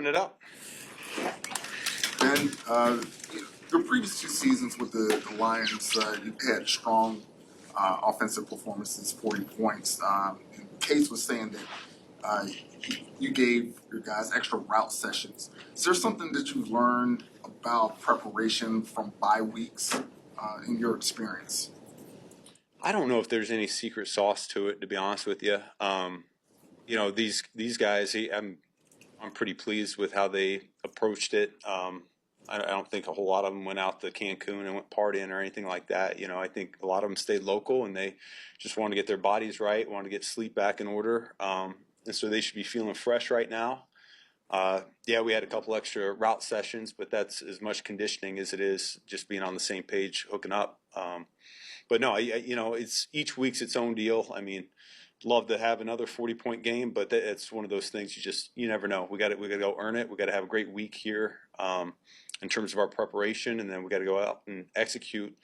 it up. And your previous two seasons with the Lions, you had strong offensive performances, 40 points. And Case was saying that you gave your guys extra route sessions. Is there something that you learned about preparation from bye weeks in your experience? I don't know if there's any secret sauce to it, to be honest with you. These guys, I'm pretty pleased with how they approached it. I don't think a whole lot of them went out to Cancun and went partying or anything like that. I think a lot of them stayed local and they just wanted to get their bodies right, wanted to get sleep back in order. And so they should be feeling fresh right now. We had a couple extra route sessions, but that's as much conditioning as it is just being on the same page, hooking up. But no, it's each week's its own deal. I mean, love to have another 40-point game, but it's one of those things you never know. We got to go earn it. We got to have a great week here in terms of our preparation, and then we got to go out and execute,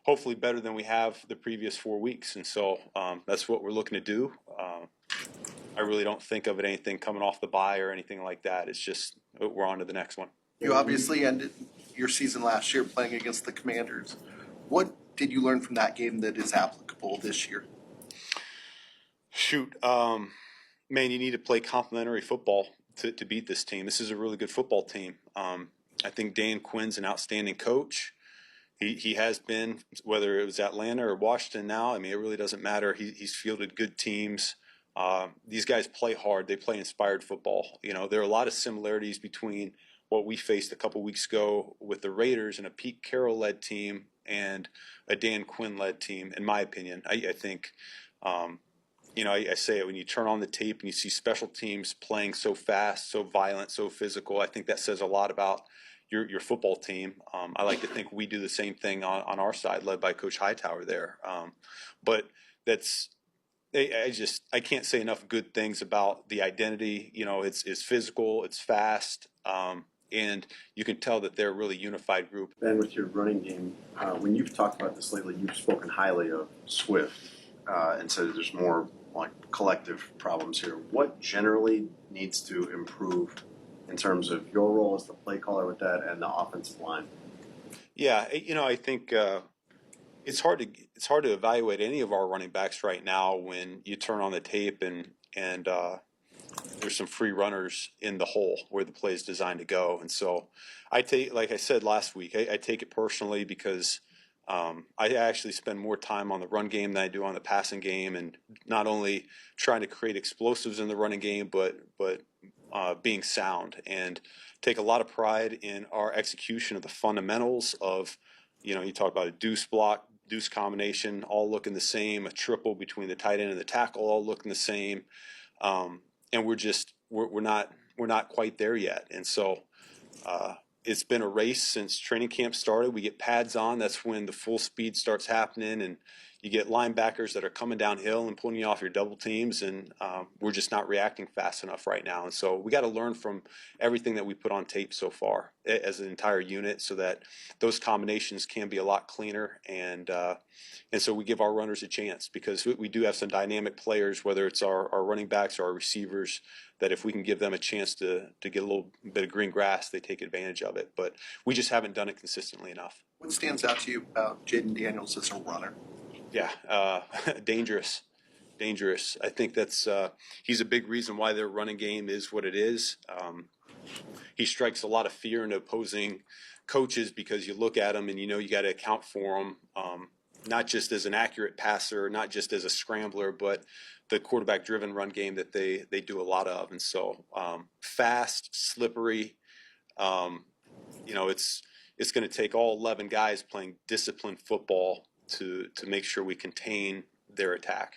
hopefully better than we have the previous 4 weeks. And so that's what we're looking to do. I really don't think of it anything coming off the bye or anything like that. It's just we're on to the next one. You obviously ended your season last year playing against the Commanders. What did you learn from that game that is applicable this year? Shoot, man, you need to play complementary football to beat this team. This is a really good football team. I think Dan Quinn's an outstanding coach. He has been, whether it was Atlanta or Washington now, I mean, it really doesn't matter. He's fielded good teams. These guys play hard. They play inspired football. There are a lot of similarities between what we faced a couple weeks ago with the Raiders and a Pete Carroll-led team and a Dan Quinn-led team, in my opinion. I think, I say it, when you turn on the tape and you see special teams playing so fast, so violent, so physical, I think that says a lot about your football team. I like to think we do the same thing on our side, led by Coach Hightower there. But that's I can't say enough good things about the identity. It's physical, it's fast, and you can tell that they're a really unified group. Ben, with your running game, when you've talked about this lately, you've spoken highly of Swift and said there's more like collective problems here. What generally needs to improve in terms of your role as the play caller with that and the offensive line? Yeah, I think it's hard to evaluate any of our running backs right now when you turn on the tape and there's some free runners in the hole where the play is designed to go. And so like I said last week, I take it personally because I actually spend more time on the run game than I do on the passing game, and not only trying to create explosives in the running game, but being sound, and take a lot of pride in our execution of the fundamentals of, you talk about a deuce block, deuce combination, all looking the same, a triple between the tight end and the tackle, all looking the same. And we're not quite there yet. And so it's been a race since training camp started. We get pads on. That's when the full speed starts happening, and you get linebackers that are coming downhill and pulling you off your double teams, and we're just not reacting fast enough right now. And so we got to learn from everything that we put on tape so far as an entire unit, so that those combinations can be a lot cleaner. And so we give our runners a chance, because we do have some dynamic players, whether it's our running backs or our receivers, that if we can give them a chance to get a little bit of green grass, they take advantage of it. But we just haven't done it consistently enough. What stands out to you about Jaden Daniels as a runner? Yeah, dangerous. I think that's he's a big reason why their running game is what it is. He strikes a lot of fear into opposing coaches, because you look at him and you got to account for him, not just as an accurate passer, not just as a scrambler, but the quarterback-driven run game that they do a lot of. And so fast, slippery. It's going to take all 11 guys playing disciplined football to make sure we contain their attack.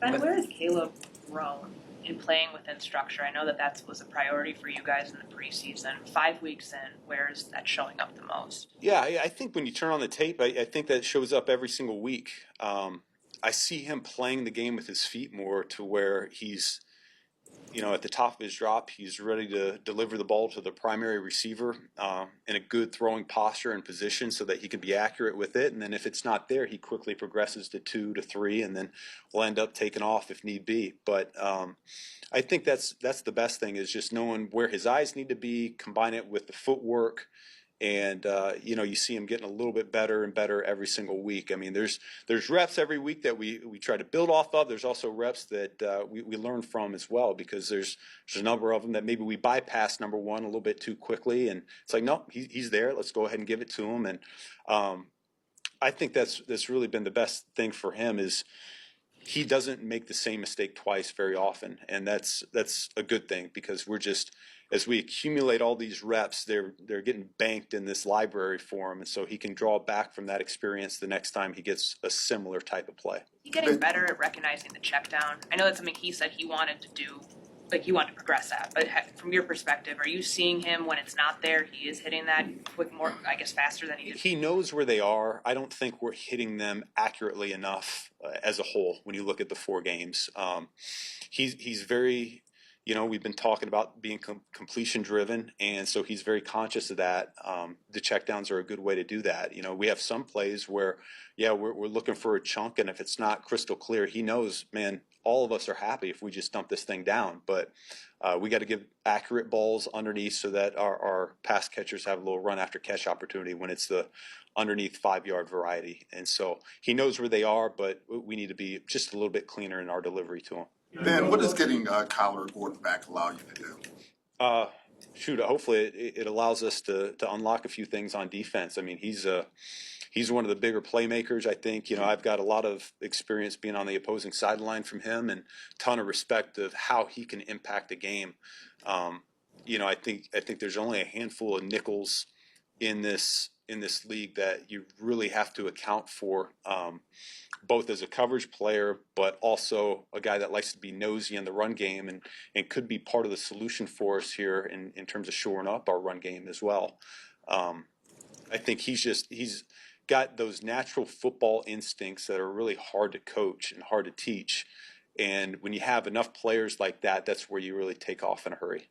Ben, where has Caleb grown in playing within structure? I know that was a priority for you guys in the preseason. 5 weeks in, where is that showing up the most? Yeah, I think when you turn on the tape, I think that shows up every single week. I see him playing the game with his feet more, to where he's at the top of his drop, he's ready to deliver the ball to the primary receiver in a good throwing posture and position so that he can be accurate with it. And then if it's not there, he quickly progresses to 2 to 3, and then will end up taking off if need be. But I think that's the best thing, is just knowing where his eyes need to be, combine it with the footwork. And you see him getting a little bit better and better every single week. I mean, there's reps every week that we try to build off of. There's also reps that we learn from as well, because there's a number of them that maybe we bypass number one a little bit too quickly, and it's like, no, he's there. Let's go ahead and give it to him. And I think that's really been the best thing for him, is he doesn't make the same mistake twice very often, and that's a good thing, because we're just, as we accumulate all these reps, they're getting banked in this library for him, and so he can draw back from that experience the next time he gets a similar type of play. He getting better at recognizing the check down. I know that's something he said he wanted to do, like he wanted to progress at. But from your perspective, are you seeing him when it's not there? He is hitting that quick, more, I guess, faster than he did. He knows where they are. I don't think we're hitting them accurately enough as a whole when you look at the 4 games. He's very, we've been talking about being completion driven, and so he's very conscious of that. The checkdowns are a good way to do that. We have some plays where, we're looking for a chunk, and if it's not crystal clear, he knows, man, all of us are happy if we just dump this thing down. But we got to give accurate balls underneath so that our pass catchers have a little run after catch opportunity when it's the underneath 5-yard variety. And so he knows where they are, but we need to be just a little bit cleaner in our delivery to him. Ben, what does getting Kyler Gordon back allow you to do? Hopefully it allows us to unlock a few things on defense. I mean, he's one of the bigger playmakers, I think. I've got a lot of experience being on the opposing sideline from him, and a ton of respect of how he can impact a game. I think there's only a handful of nickels in this league that you really have to account for, both as a coverage player, but also a guy that likes to be nosy in the run game, and could be part of the solution for us here in terms of shoring up our run game as well. I think he's got those natural football instincts that are really hard to coach and hard to teach. And when you have enough players like that, that's where you really take off in a hurry.